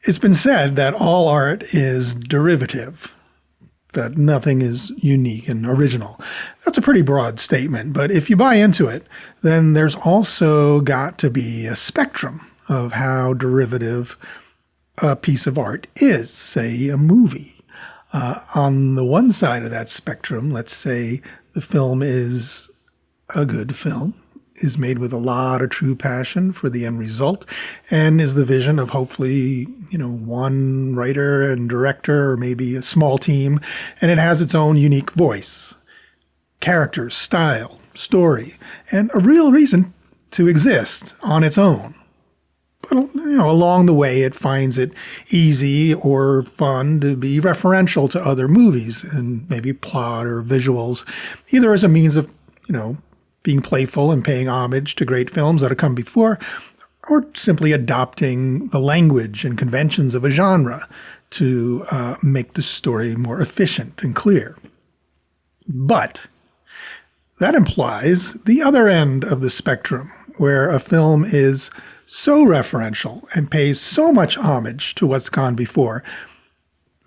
It's been said that all art is derivative, that nothing is unique and original. That's a pretty broad statement, but if you buy into it, then there's also got to be a spectrum of how derivative a piece of art is, say a movie. On the one side of that spectrum, let's say the film is a good film, is made with a lot of true passion for the end result, and is the vision of hopefully, one writer and director, or maybe a small team, and it has its own unique voice, characters, style, story, and a real reason to exist on its own. But, along the way, it finds it easy or fun to be referential to other movies and maybe plot or visuals, either as a means of, being playful and paying homage to great films that have come before, or simply adopting the language and conventions of a genre to make the story more efficient and clear. But that implies the other end of the spectrum, where a film is so referential and pays so much homage to what's gone before,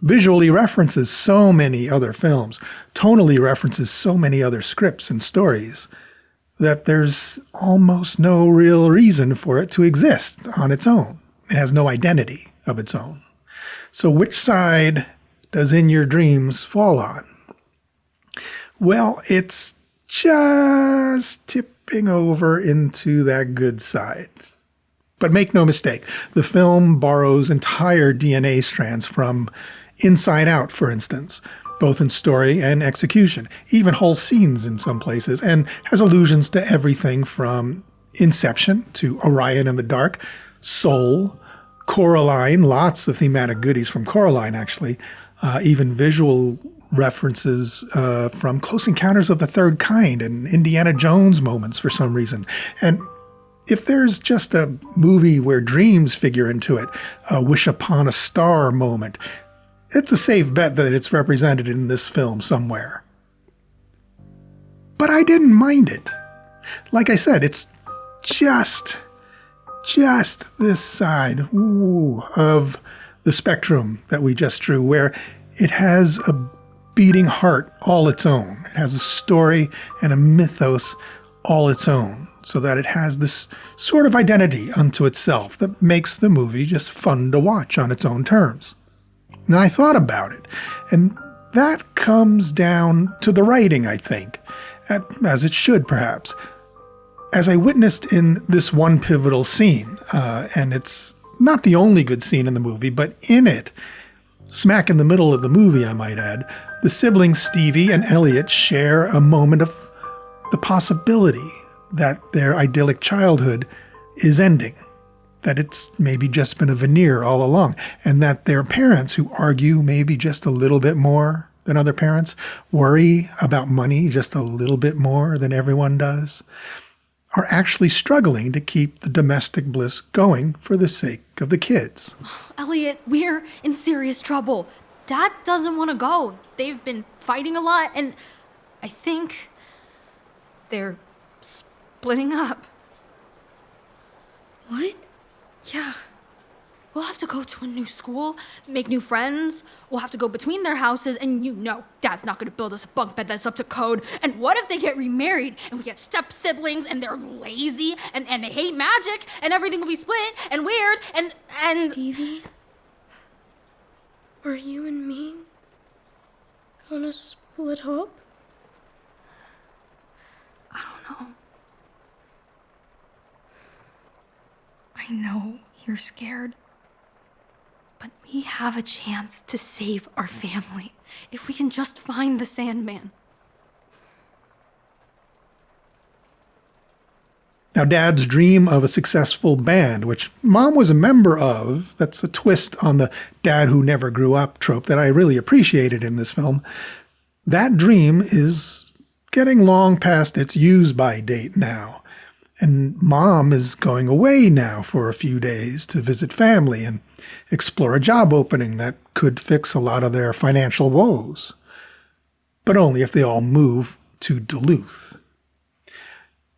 visually references so many other films, tonally references so many other scripts and stories, that there's almost no real reason for it to exist on its own. It has no identity of its own. So which side does In Your Dreams fall on? Well, it's just tipping over into that good side. But make no mistake, the film borrows entire DNA strands from Inside Out, for instance, both in story and execution, even whole scenes in some places, and has allusions to everything from Inception to Orion in the Dark, Soul, Coraline, lots of thematic goodies from Coraline, actually, even visual references from Close Encounters of the Third Kind and Indiana Jones moments for some reason. And if there's just a movie where dreams figure into it, a Wish Upon a Star moment, it's a safe bet that it's represented in this film somewhere. But I didn't mind it. Like I said, it's just this side of the spectrum that we just drew, where it has a beating heart all its own. It has a story and a mythos all its own, so that it has this sort of identity unto itself that makes the movie just fun to watch on its own terms. Now, I thought about it, and that comes down to the writing, I think, as it should, perhaps. As I witnessed in this one pivotal scene, and it's not the only good scene in the movie, but in it, smack in the middle of the movie, I might add, the siblings Stevie and Elliot share a moment of the possibility that their idyllic childhood is ending, that it's maybe just been a veneer all along, and that their parents, who argue maybe just a little bit more than other parents, worry about money just a little bit more than everyone does, are actually struggling to keep the domestic bliss going for the sake of the kids. Elliot, we're in serious trouble. Dad doesn't want to go. They've been fighting a lot, and I think they're splitting up. What? Yeah. We'll have to go to a new school, make new friends. We'll have to go between their houses, and Dad's not going to build us a bunk bed that's up to code. And what if they get remarried, and we get step-siblings, and they're lazy, and they hate magic, and everything will be split, and weird, and... Stevie? Are you and me gonna split up? I don't know. I know you're scared. But we have a chance to save our family if we can just find the Sandman. Now, Dad's dream of a successful band, which Mom was a member of, that's a twist on the dad who never grew up trope that I really appreciated in this film. That dream is getting long past its use-by date now. And Mom is going away now for a few days to visit family and explore a job opening that could fix a lot of their financial woes. But only if they all move to Duluth.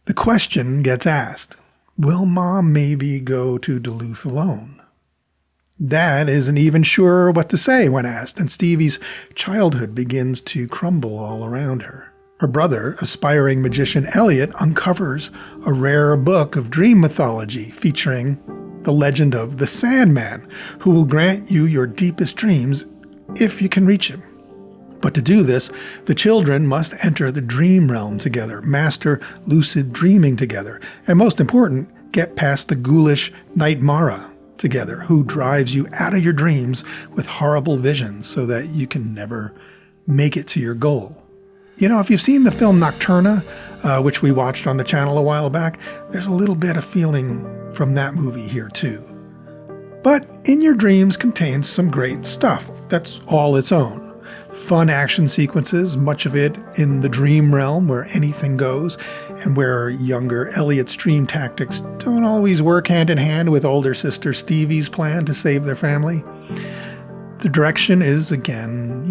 The question gets asked, will Mom maybe go to Duluth alone? Dad isn't even sure what to say when asked, and Stevie's childhood begins to crumble all around her. Her brother, aspiring magician Elliot, uncovers a rare book of dream mythology featuring the legend of the Sandman, who will grant you your deepest dreams if you can reach him. But to do this, the children must enter the dream realm together, master lucid dreaming together, and most important, get past the ghoulish Night Mara together, who drives you out of your dreams with horrible visions so that you can never make it to your goal. You know, if you've seen the film Nocturna, which we watched on the channel a while back, there's a little bit of feeling from that movie here too. But In Your Dreams contains some great stuff that's all its own. Fun action sequences, much of it in the dream realm where anything goes, and where younger Elliot's dream tactics don't always work hand in hand with older sister Stevie's plan to save their family. The direction is, again,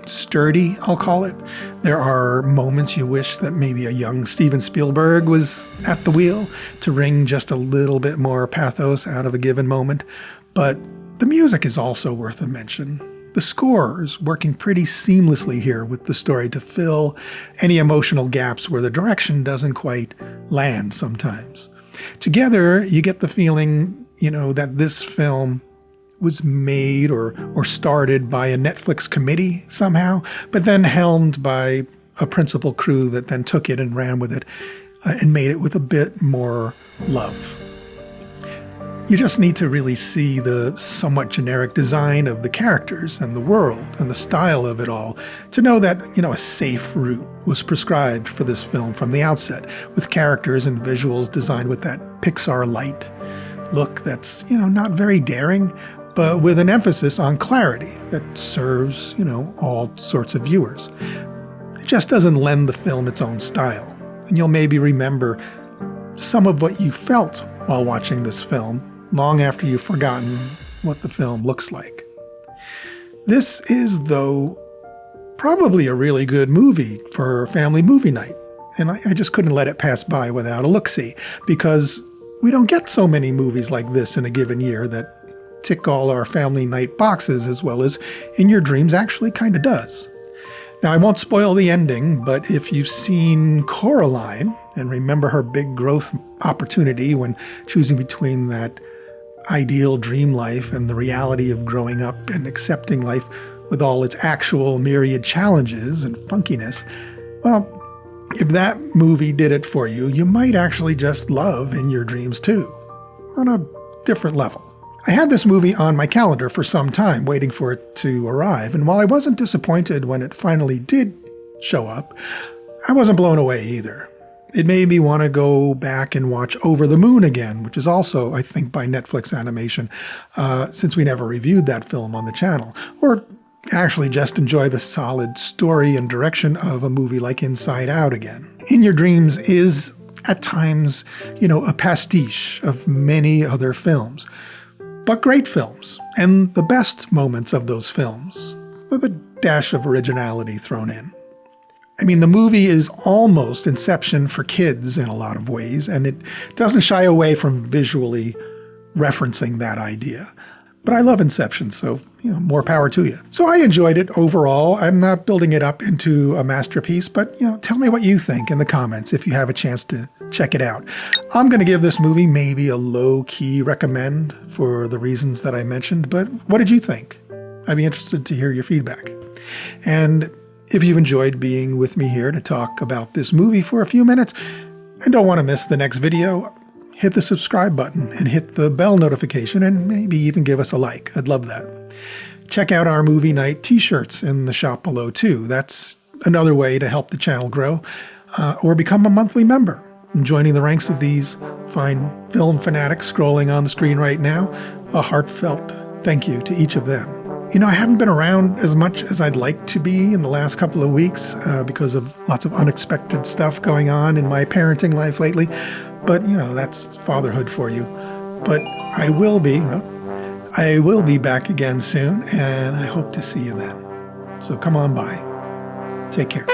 sturdy, I'll call it. There are moments you wish that maybe a young Steven Spielberg was at the wheel to wring just a little bit more pathos out of a given moment. But the music is also worth a mention. The score is working pretty seamlessly here with the story to fill any emotional gaps where the direction doesn't quite land sometimes. Together, you get the feeling, that this film was made or started by a Netflix committee somehow, but then helmed by a principal crew that then took it and ran with it and made it with a bit more love. You just need to really see the somewhat generic design of the characters and the world and the style of it all to know that, a safe route was prescribed for this film from the outset, with characters and visuals designed with that Pixar light look that's, not very daring, but with an emphasis on clarity that serves, all sorts of viewers. It just doesn't lend the film its own style, and you'll maybe remember some of what you felt while watching this film long after you've forgotten what the film looks like. This is, though, probably a really good movie for family movie night, and I just couldn't let it pass by without a look-see, because we don't get so many movies like this in a given year that tick all our family night boxes as well as In Your Dreams actually kind of does. Now, I won't spoil the ending, but if you've seen Coraline and remember her big growth opportunity when choosing between that ideal dream life and the reality of growing up and accepting life with all its actual myriad challenges and funkiness, well, if that movie did it for you, you might actually just love In Your Dreams too, on a different level. I had this movie on my calendar for some time, waiting for it to arrive, and while I wasn't disappointed when it finally did show up, I wasn't blown away either. It made me want to go back and watch Over the Moon again, which is also, I think, by Netflix Animation, since we never reviewed that film on the channel, or actually just enjoy the solid story and direction of a movie like Inside Out again. In Your Dreams is, at times, a pastiche of many other films, but great films, and the best moments of those films, with a dash of originality thrown in. I mean, the movie is almost Inception for kids in a lot of ways, and it doesn't shy away from visually referencing that idea. But I love Inception, so, more power to you. So I enjoyed it overall. I'm not building it up into a masterpiece, but, tell me what you think in the comments if you have a chance to check it out. I'm going to give this movie maybe a low-key recommend for the reasons that I mentioned, but what did you think? I'd be interested to hear your feedback. And if you've enjoyed being with me here to talk about this movie for a few minutes and don't want to miss the next video, hit the subscribe button and hit the bell notification and maybe even give us a like. I'd love that. Check out our movie night t-shirts in the shop below too. That's another way to help the channel grow, or become a monthly member. And joining the ranks of these fine film fanatics scrolling on the screen right now, a heartfelt thank you to each of them. I haven't been around as much as I'd like to be in the last couple of weeks because of lots of unexpected stuff going on in my parenting life lately. But, that's fatherhood for you. But I will be back again soon, and I hope to see you then. So come on by. Take care.